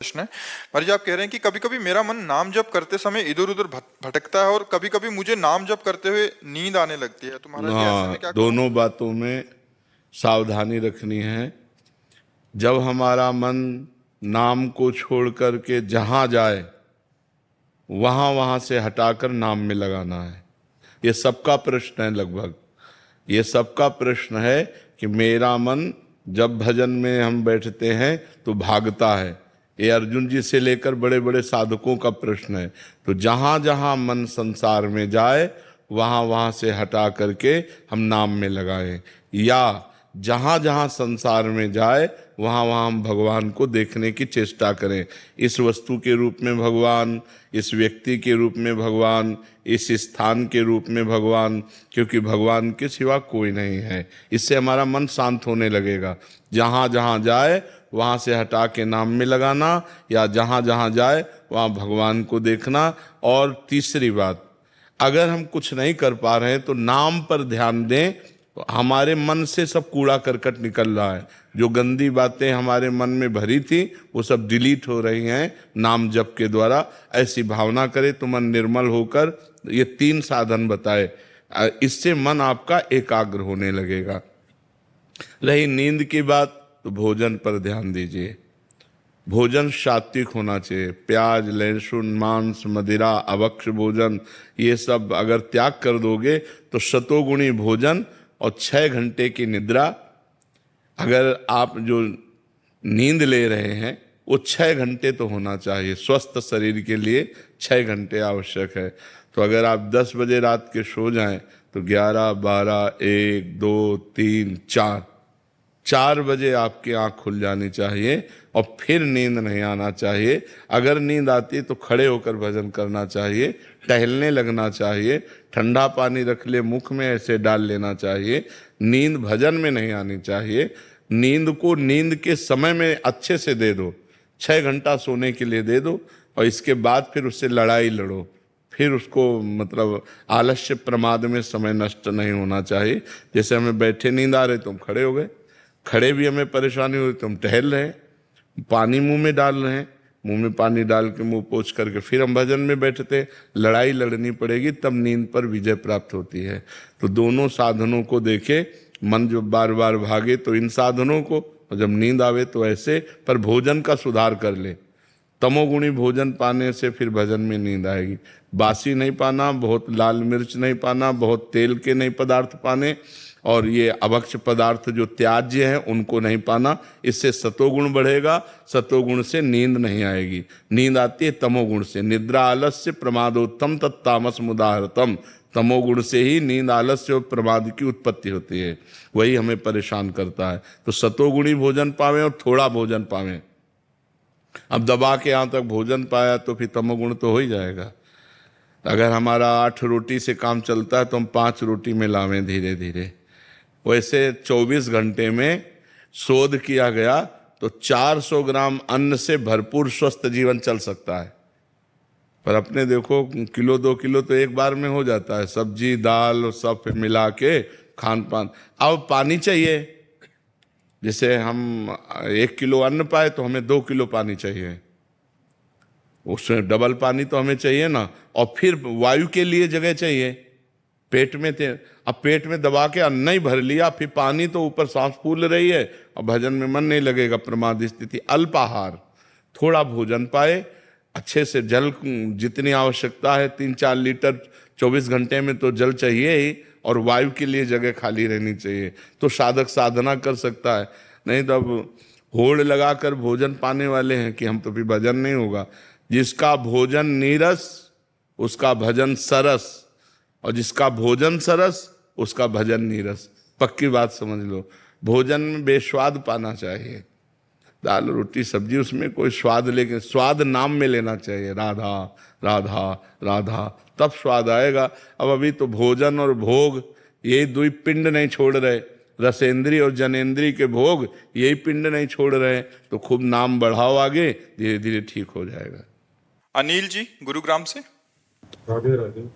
प्रश्न है। महाराज जी, आप कह रहे हैं कि कभी कभी मेरा मन नाम जप करते समय इधर उधर भटकता है और कभी कभी मुझे नाम जप करते हुए नींद आने लगती है, तो महाराज जी ऐसे में क्या करूं? दोनों बातों में सावधानी रखनी है। जब हमारा मन नाम को छोड़ करके जहाँ जाए वहाँ वहाँ से हटाकर नाम में लगाना है। ये सबका प्रश्न है, लगभग ये सबका प्रश्न है कि मेरा मन जब भजन में हम बैठते हैं तो भागता है। ये अर्जुन जी से लेकर बड़े बड़े साधकों का प्रश्न है। तो जहाँ जहाँ मन संसार में जाए वहाँ वहाँ से हटा करके हम नाम में लगाएं, या जहाँ जहाँ संसार में जाए वहाँ वहाँ हम भगवान को देखने की चेष्टा करें। इस वस्तु के रूप में भगवान, इस व्यक्ति के रूप में भगवान, इस स्थान के रूप में भगवान, क्योंकि भगवान के सिवा कोई नहीं है। इससे हमारा मन शांत होने लगेगा। जहाँ जहाँ जाए वहाँ से हटा के नाम में लगाना, या जहाँ जहाँ जाए वहाँ भगवान को देखना। और तीसरी बात, अगर हम कुछ नहीं कर पा रहे हैं तो नाम पर ध्यान दें। तो हमारे मन से सब कूड़ा करकट निकल रहा है, जो गंदी बातें हमारे मन में भरी थी वो सब डिलीट हो रही हैं नाम जप के द्वारा। ऐसी भावना करें तो मन निर्मल होकर, ये 3 साधन बताए, इससे मन आपका एकाग्र होने लगेगा। रही नींद की बात, तो भोजन पर ध्यान दीजिए। भोजन सात्विक होना चाहिए। प्याज, लहसुन, मांस, मदिरा, अभक्ष भोजन, ये सब अगर त्याग कर दोगे तो शतोगुणी भोजन और 6 घंटे की निद्रा। अगर आप जो नींद ले रहे हैं वो 6 घंटे तो होना चाहिए। स्वस्थ शरीर के लिए 6 घंटे आवश्यक है। तो अगर आप 10 बजे रात के सो जाएं तो 11, 12, 1, 2, 3, 4 बजे आपकी आंख खुल जानी चाहिए और फिर नींद नहीं आना चाहिए। अगर नींद आती है तो खड़े होकर भजन करना चाहिए, टहलने लगना चाहिए, ठंडा पानी रख ले मुख में, ऐसे डाल लेना चाहिए। नींद भजन में नहीं आनी चाहिए। नींद को नींद के समय में अच्छे से दे दो, 6 घंटा सोने के लिए दे दो, और इसके बाद फिर उससे लड़ाई लड़ो। फिर उसको मतलब आलस्य प्रमाद में समय नष्ट नहीं होना चाहिए। जैसे हमें बैठे नींद आ रही तो हम खड़े हो गए, खड़े भी हमें परेशानी हुई तो हम टहल रहे हैं, पानी मुंह में डाल रहे हैं, मुंह में पानी डाल के मुंह पोंछ करके फिर हम भजन में बैठते। लड़ाई लड़नी पड़ेगी तब नींद पर विजय प्राप्त होती है। तो दोनों साधनों को देखे। मन जो बार बार भागे तो इन साधनों को, और जब नींद आवे तो ऐसे। पर भोजन का सुधार कर ले। तमोगुणी भोजन पाने से फिर भजन में नींद आएगी। बासी नहीं पाना, बहुत लाल मिर्च नहीं पाना, बहुत तेल के नहीं पदार्थ पाने, और ये अभक्ष पदार्थ जो त्याज्य हैं उनको नहीं पाना। इससे सतोगुण बढ़ेगा। सतोगुण से नींद नहीं आएगी। नींद आती है तमोगुण से। निद्रा आलस्य प्रमादोत्तम तत्तामस मुदाहरतम। तमोगुण से ही नींद, आलस्य और प्रमाद की उत्पत्ति होती है। वही हमें परेशान करता है। तो सतोगुणी भोजन पावें और थोड़ा भोजन पावें। अब दबा के यहाँ तक भोजन पाया तो फिर तमोगुण तो हो ही जाएगा। अगर हमारा 8 रोटी से काम चलता है तो हम 5 रोटी में लावें धीरे धीरे। वैसे 24 घंटे में शोध किया गया तो 400 ग्राम अन्न से भरपूर स्वस्थ जीवन चल सकता है। पर अपने देखो, किलो 2 किलो तो एक बार में हो जाता है। सब्जी दाल सब मिला के खान पान। अब पानी चाहिए। जैसे हम 1 किलो अन्न पाए तो हमें 2 किलो पानी चाहिए, उसमें डबल पानी तो हमें चाहिए ना। और फिर वायु के लिए जगह चाहिए। पेट में थे, अब पेट में दबा के अन्न ही भर लिया, फिर पानी तो ऊपर सांस फूल रही है और भजन में मन नहीं लगेगा। प्रमाद स्थिति। अल्पाहार, थोड़ा भोजन पाए, अच्छे से जल जितनी आवश्यकता है 3-4 लीटर 24 घंटे में तो जल चाहिए ही, और वायु के लिए जगह खाली रहनी चाहिए। तो साधक साधना कर सकता है। नहीं तो अब होड़ लगाकर भोजन पाने वाले हैं कि हम तो फिर भजन नहीं होगा। जिसका भोजन नीरस उसका भजन सरस, और जिसका भोजन सरस उसका भजन नीरस। पक्की बात समझ लो। भोजन में बेस्वाद पाना चाहिए। दाल रोटी सब्जी उसमें कोई स्वाद, लेकिन स्वाद नाम में लेना चाहिए। राधा राधा राधा, तब स्वाद आएगा। अब अभी तो भोजन और भोग यही 2 पिंड नहीं छोड़ रहे। रसेंद्री और जनेंद्री के भोग यही पिंड नहीं छोड़ रहे। तो खूब नाम बढ़ाओ आगे, धीरे धीरे ठीक हो जाएगा। अनिल जी गुरुग्राम से। राधे राधे।